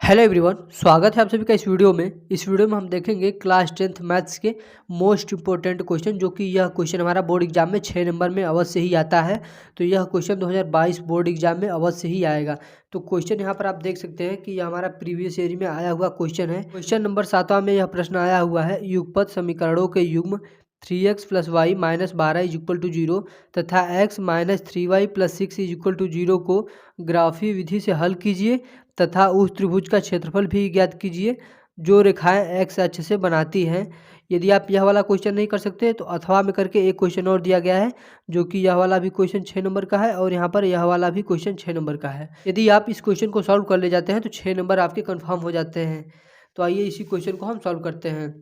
Hello everyone, स्वागत है आप सभी का इस वीडियो में। इस वीडियो में हम देखेंगे क्लास 10th मैथ्स के मोस्ट इंपॉर्टेंट क्वेश्चन, जो कि यह क्वेश्चन हमारा बोर्ड एग्जाम में 6 नंबर में अवश्य ही आता है। तो यह क्वेश्चन 2022 बोर्ड एग्जाम में अवश्य ही आएगा। तो क्वेश्चन यहाँ पर आप देख सकते हैं कि यह हमारा प्रीवियस ईयर में आया हुआ क्वेश्चन है। क्वेश्चन नंबर 7वां में यह प्रश्न आया हुआ है, युगपत समीकरणों के युग्म 3x + y - 12 = 0 तथा x - 3y + 6 = 0 को ग्राफी विधि से हल कीजिए तथा उस त्रिभुज का क्षेत्रफल भी ज्ञात कीजिए जो रेखाएं एक्स अक्ष से बनाती हैं। यदि आप यह वाला क्वेश्चन नहीं कर सकते तो अथवा में करके एक क्वेश्चन और दिया गया है, जो कि यह वाला भी क्वेश्चन 6 नंबर का है और यहाँ पर यह वाला भी क्वेश्चन 6 नंबर का है। यदि आप इस क्वेश्चन को सॉल्व कर ले जाते हैं तो 6 नंबर आपके कन्फर्म हो जाते हैं। तो आइए इसी क्वेश्चन को हम सॉल्व करते हैं।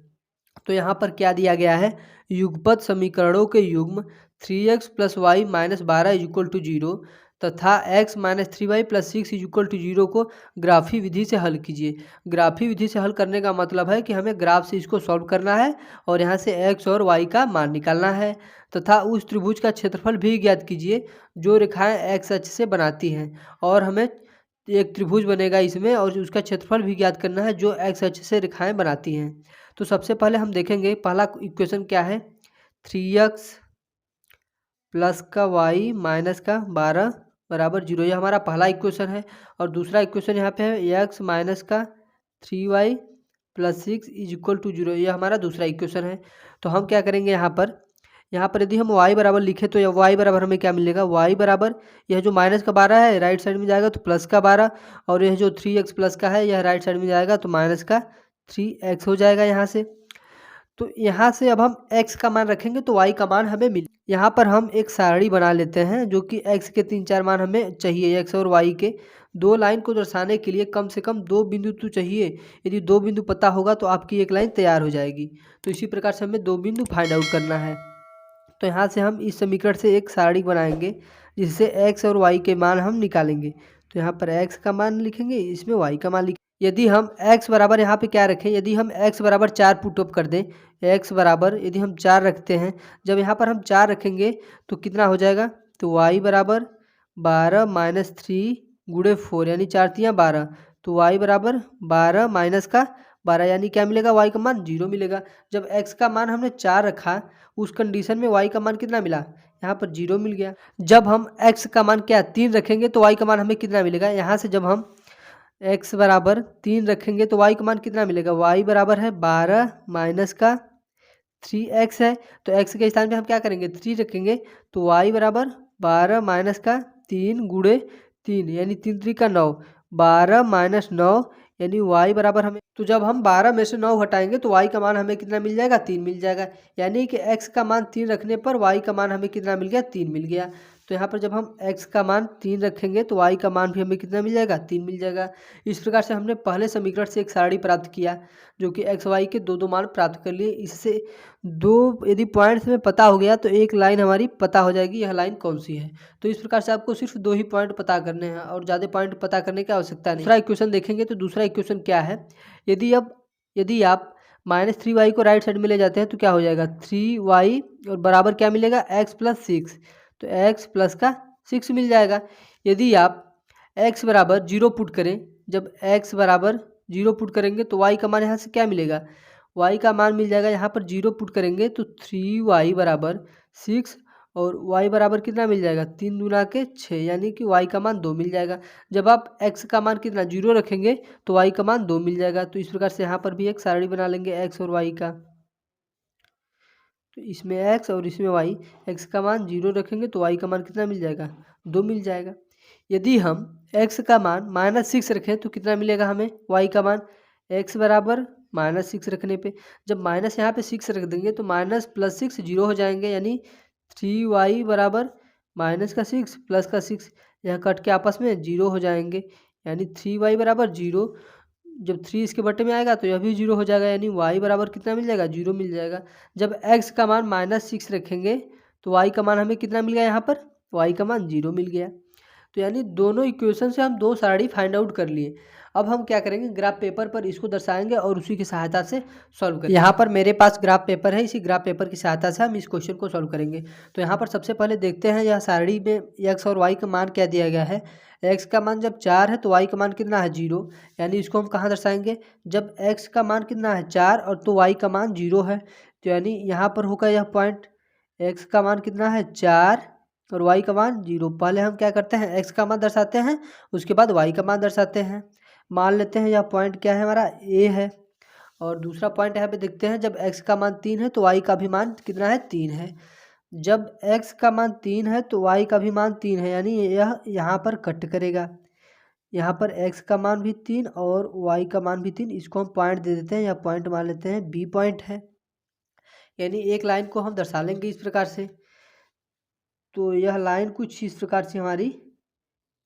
तो यहाँ पर क्या दिया गया है, युगपत समीकरणों के युग्म 3x + y - 12 = 0 तथा x - 3y + 6 = 0 को ग्राफी विधि से हल कीजिए। ग्राफी विधि से हल करने का मतलब है कि हमें ग्राफ से इसको सॉल्व करना है और यहाँ से x और y का मान निकालना है तथा उस त्रिभुज का क्षेत्रफल भी ज्ञात कीजिए जो रेखाएं x अक्ष से बनाती हैं। और हमें एक त्रिभुज बनेगा इसमें और उसका क्षेत्रफल भी ज्ञात करना है जो x अक्ष से रेखाएं बनाती हैं। तो सबसे पहले हम देखेंगे पहला इक्वेशन क्या है, 3x प्लस का y माइनस का 12 बराबर 0, यह हमारा पहला इक्वेशन है। और दूसरा इक्वेशन यहाँ पे है x माइनस का 3y + 6 = 0, यह हमारा दूसरा इक्वेशन है। तो हम क्या करेंगे, यहाँ पर यदि हम y बराबर लिखें तो यह y बराबर हमें क्या मिलेगा, y बराबर यह जो माइनस का 12 है राइट साइड में जाएगा तो प्लस का 12, और यह जो 3x प्लस का है यह राइट साइड में जाएगा तो माइनस का 3x हो जाएगा यहाँ से। तो यहाँ से अब हम x का मान रखेंगे तो y का मान हमें मिल। यहाँ पर हम एक सारणी बना लेते हैं जो कि x के 3-4 मान हमें चाहिए, x और y के दो लाइन को दर्शाने के लिए कम से कम 2 बिंदु तो चाहिए। यदि 2 बिंदु पता होगा तो आपकी एक लाइन तैयार हो जाएगी। तो इसी प्रकार से हमें 2 बिंदु फाइंड आउट करना है। तो यहाँ से हम इस समीकरण से एक सारणी बनाएंगे जिससे x और y के मान हम निकालेंगे। तो यहाँ पर x का मान लिखेंगे, इसमें y का मान लिखेंगे। यदि हम x बराबर यहाँ पे क्या रखें, यदि हम x बराबर 4 पुटअप कर दें, x बराबर यदि हम 4 रखते हैं, जब यहाँ पर हम 4 रखेंगे तो कितना हो जाएगा, तो y बराबर 12 - 3 × 4 यानी 4 × 3 = 12। तो y बराबर 12 माइनस का 12 यानी क्या मिलेगा, y का मान 0 मिलेगा। जब x का मान हमने 4 रखा उस कंडीशन में y का मान कितना मिला, यहाँ पर 0 मिल गया। जब हम x का मान क्या 3 रखेंगे तो y का मान हमें कितना मिलेगा, यहाँ से जब हम x बराबर 3 रखेंगे तो y का मान कितना मिलेगा, y बराबर है 12 माइनस का 3x है। तो x के स्थान पे हम क्या करेंगे, 3 रखेंगे तो y बराबर 12 माइनस का 3 × 3 यानी 3 × 3 = 9, 12 - 9 यानी y बराबर हमें, तो जब हम 12 में से 9 हटाएंगे तो y का मान हमें कितना मिल जाएगा, 3 मिल जाएगा। यानी कि x का मान 3 रखने पर y का मान हमें कितना मिल गया, 3 मिल गया। तो यहाँ पर जब हम x का मान 3 रखेंगे तो y का मान भी हमें कितना मिल जाएगा, 3 मिल जाएगा। इस प्रकार से हमने पहले समीकरण से एक सारणी प्राप्त किया जो कि x y के दो मान प्राप्त कर लिए। इससे दो यदि पॉइंट्स में पता हो गया तो एक लाइन हमारी पता हो जाएगी, यह लाइन कौन सी है। तो इस प्रकार से आपको सिर्फ 2 ही पॉइंट पता करने हैं और ज़्यादा पॉइंट पता करने की आवश्यकता नहीं। दूसरा इक्वेशन देखेंगे तो दूसरा इक्वेशन क्या है, यदि आप -3y को राइट साइड में ले जाते हैं तो क्या हो जाएगा, 3y और बराबर क्या मिलेगा, x + 6, तो x प्लस का 6 मिल जाएगा। यदि आप x बराबर 0 पुट करें, जब x बराबर 0 पुट करेंगे तो y का मान यहाँ से क्या मिलेगा, y का मान मिल जाएगा, यहाँ पर 0 पुट करेंगे तो 3y बराबर 6 और y बराबर कितना मिल जाएगा, 3 दूना के 6 यानी कि y का मान 2 मिल जाएगा। जब आप x का मान कितना 0 रखेंगे तो y का मान 2 मिल जाएगा। तो इस प्रकार से यहाँ पर भी एक सारणी बना लेंगे x और y का। तो इसमें x और इसमें y, x का मान 0 रखेंगे तो y का मान कितना मिल जाएगा, 2 मिल जाएगा। यदि हम x का मान -6 रखें तो कितना मिलेगा हमें, y का मान, x बराबर -6 रखने पे जब माइनस यहाँ पे 6 रख देंगे तो माइनस प्लस 6 0 हो जाएंगे, यानी 3y बराबर -6 प्लस का 6, यह कट के आपस में 0 हो जाएंगे, यानी 3y बराबर 0। जब 3 इसके बटे में आएगा तो यह भी 0 हो जाएगा, यानी y बराबर कितना मिल जाएगा, 0 मिल जाएगा। जब x का मान -6 रखेंगे तो y का मान हमें कितना मिल गया, यहाँ पर y का मान 0 मिल गया। तो यानी दोनों इक्वेशन से हम 2 सारणी फाइंड आउट कर लिए। अब हम क्या करेंगे, ग्राफ पेपर पर इसको दर्शाएंगे और उसी की सहायता से सॉल्व करेंगे। यहाँ पर मेरे पास ग्राफ पेपर है, इसी ग्राफ पेपर की सहायता से हम इस क्वेश्चन को सॉल्व करेंगे। तो यहाँ पर सबसे पहले देखते हैं यह सारणी में एक्स और वाई का मान क्या दिया गया है। एक्स का मान जब 4 है तो वाई का मान कितना है 0, यानी इसको हम कहाँ दर्शाएंगे, जब एक्स का मान कितना है 4 और तो वाई का मान 0 है, तो यानी यहाँ पर होगा यह पॉइंट, एक्स का मान कितना है 4 और वाई का मान 0। पहले हम क्या करते हैं, एक्स का मान दर्शाते हैं, उसके बाद वाई का मान दर्शाते हैं। मान लेते हैं यह पॉइंट क्या है हमारा, ए है। और दूसरा पॉइंट यहाँ पे देखते हैं, जब एक्स का मान 3 है तो वाई का भी मान कितना है 3 है। जब एक्स का मान 3 है तो वाई का भी मान 3 है, यानी यह यहाँ पर कट करेगा। यहाँ पर एक्स का मान भी 3 और वाई का मान भी 3, इसको हम पॉइंट दे देते हैं, या पॉइंट मान लेते हैं बी पॉइंट है। यानी एक लाइन को हम दर्शा लेंगे इस प्रकार से। तो यह लाइन कुछ इस प्रकार से हमारी,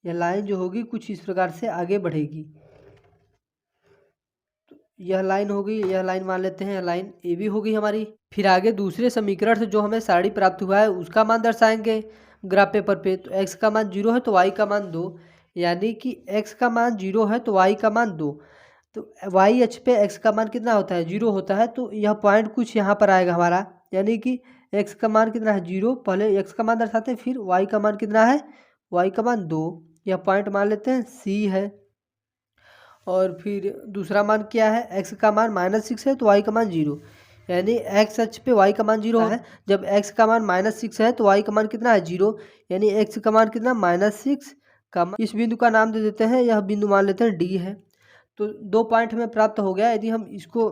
यह लाइन जो होगी कुछ इस प्रकार से आगे बढ़ेगी। तो यह लाइन होगी, यह लाइन मान लेते हैं, यह लाइन ए भी होगी हमारी। फिर आगे दूसरे समीकरण से जो हमें सारणी प्राप्त हुआ है उसका मान दर्शाएंगे ग्राफ पेपर पे। तो एक्स का मान 0 है तो वाई का मान 2, यानी कि एक्स का मान 0 है तो वाई का मान 2। तो वाई अक्ष पे एक्स का मान कितना होता है 0 होता है, तो यह पॉइंट कुछ यहाँ पर आएगा हमारा, यानी कि एक्स का मान कितना है 0, पहले एक्स का मान दर्शाते हैं, फिर वाई का मान कितना है, वाई का मान 2। यह पॉइंट मान लेते हैं सी है। और फिर दूसरा मान क्या है, एक्स का मान -6 है तो वाई का मान 0, यानी एक्स अक्ष पे वाई का मान 0 है। जब एक्स का मान -6 है तो वाई का मान कितना है 0, यानी एक्स का मान कितना -6 का मान, इस बिंदु का नाम दे देते हैं, यह बिंदु मान लेते हैं डी है। तो 2 पॉइंट हमें प्राप्त हो गया। यदि हम इसको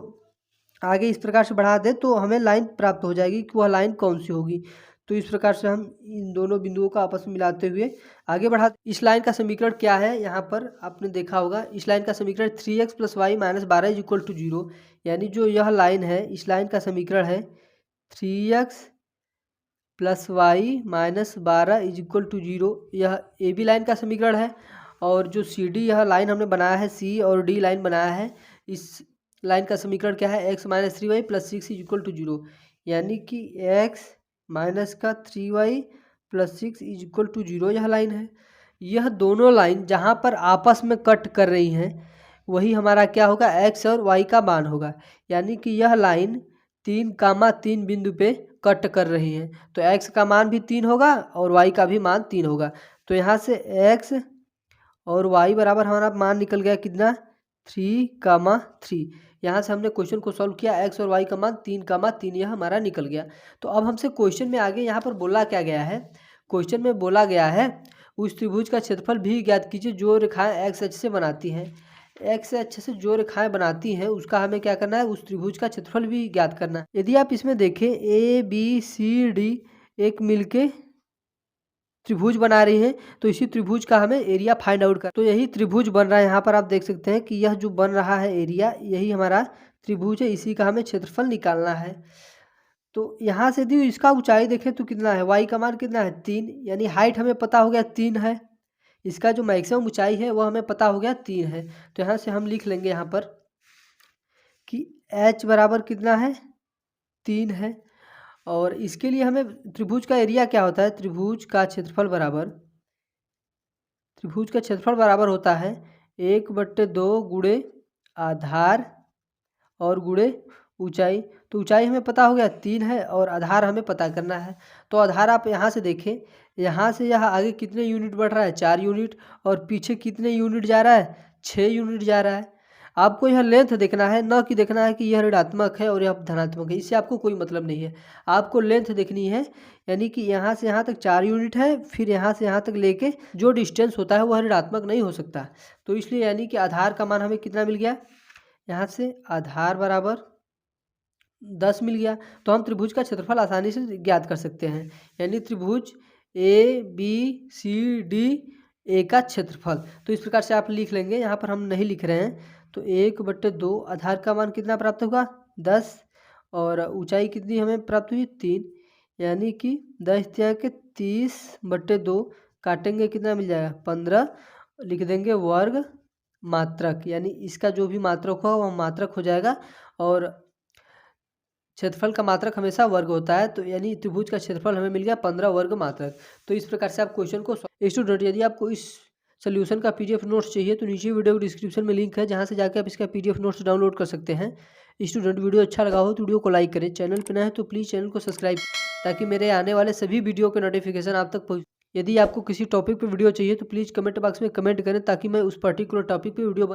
आगे इस प्रकार से बढ़ा दें तो हमें लाइन प्राप्त हो जाएगी कि वह लाइन कौन सी होगी। तो इस प्रकार से हम इन दोनों बिंदुओं को आपस में मिलाते हुए आगे बढ़ा। इस लाइन का समीकरण क्या है, यहाँ पर आपने देखा होगा, इस लाइन का समीकरण 3x + y - 12 = 0, यानी जो यह लाइन है इस लाइन का समीकरण है 3x + y - 12 = 0। यह ए बी लाइन का समीकरण है। और जो सी डी यह लाइन हमने बनाया है, सी और डी लाइन बनाया है, इस लाइन का समीकरण क्या है, x - 3y + 6 = 0, यानी कि x - 3y + 6 = 0 यह लाइन है। यह दोनों लाइन जहाँ पर आपस में कट कर रही हैं वही हमारा क्या होगा, x और y का मान होगा, यानी कि यह लाइन 3,3 बिंदु पे कट कर रही है, तो x का मान भी 3 होगा और y का भी मान 3 होगा। तो यहाँ से x और y बराबर हमारा मान निकल गया कितना, 3,3। यहाँ से हमने क्वेश्चन को सॉल्व किया, x और y का मान 3,3 यह हमारा निकल गया। तो अब हमसे क्वेश्चन में आगे यहाँ पर बोला क्या गया है, क्वेश्चन में बोला गया है उस त्रिभुज का क्षेत्रफल भी ज्ञात कीजिए जो रेखाएं x अक्ष से बनाती हैं। x अक्ष से जो रेखाएं बनाती हैं उसका हमें क्या करना है, उस त्रिभुज का क्षेत्रफल भी ज्ञात करना है। यदि आप इसमें देखें ए बी सी डी एक मिलके त्रिभुज बना रही हैं, तो इसी त्रिभुज का हमें एरिया फाइंड आउट कर। तो यही त्रिभुज बन रहा है, यहाँ पर आप देख सकते हैं कि यह जो बन रहा है एरिया, यही हमारा त्रिभुज है, इसी का हमें क्षेत्रफल निकालना है। तो यहाँ से यदि इसका ऊंचाई देखें तो कितना है, वाई का मान कितना है 3, यानी हाइट हमें पता हो गया 3 है। इसका जो मैक्सिमम ऊंचाई है वह हमें पता हो गया 3 है। तो यहाँ से हम लिख लेंगे यहाँ पर कि h बराबर कितना है 3 है। और इसके लिए हमें त्रिभुज का एरिया क्या होता है, त्रिभुज का क्षेत्रफल बराबर होता है 1/2 गुणे आधार और गुणे ऊंचाई। तो ऊंचाई हमें पता हो गया 3 है और आधार हमें पता करना है। तो आधार आप यहाँ से देखें, यहाँ से यहाँ आगे कितने यूनिट बढ़ रहा है 4 यूनिट, और पीछे कितने यूनिट जा रहा है 6 यूनिट जा रहा है। आपको यह लेंथ देखना है, न कि देखना है कि यह ऋणात्मक है और यह धनात्मक है, इससे आपको कोई मतलब नहीं है। आपको लेंथ देखनी है, यानी कि यहाँ से यहाँ तक 4 यूनिट है, फिर यहाँ से यहाँ तक लेके जो डिस्टेंस होता है वह ऋणात्मक नहीं हो सकता। तो इसलिए यानी कि आधार का मान हमें कितना मिल गया, यहाँ से आधार बराबर 10 मिल गया। तो हम त्रिभुज का क्षेत्रफल आसानी से ज्ञात कर सकते हैं, यानी त्रिभुज A B C D A का क्षेत्रफल। तो इस प्रकार से आप लिख लेंगे, यहाँ पर हम नहीं लिख रहे हैं। तो 1/2 आधार का मान कितना प्राप्त होगा 10, और ऊंचाई कितनी हमें प्राप्त हुई 3, यानी कि 10 के 30/2 काटेंगे कितना मिल जाएगा 15, लिख देंगे वर्ग मात्रक, यानी इसका जो भी मात्रक होगा वह मात्रक हो जाएगा, और क्षेत्रफल का मात्रक हमेशा वर्ग होता है। तो यानी त्रिभुज का क्षेत्रफल हमें मिल गया 15 वर्ग मात्रक। तो इस प्रकार से आप क्वेश्चन को, स्टूडेंट यदि आपको इस सोल्यूशन का पीडीएफ नोट्स चाहिए तो नीचे वीडियो डिस्क्रिप्शन में लिंक है, जहां से जाकर आप इसका पीडीएफ नोट्स डाउनलोड कर सकते हैं। स्टूडेंट, वीडियो अच्छा लगा हो तो वीडियो को लाइक करें, चैनल पर नया है तो प्लीज़ चैनल को सब्सक्राइब, ताकि मेरे आने वाले सभी वीडियो के नोटिफिकेशन आप तक पहुँच। यदि आपको किसी टॉपिक पर वीडियो चाहिए तो प्लीज़ कमेंट बॉक्स में कमेंट करें, ताकि मैं उस पर्टिकुलर टॉपिक पर वीडियो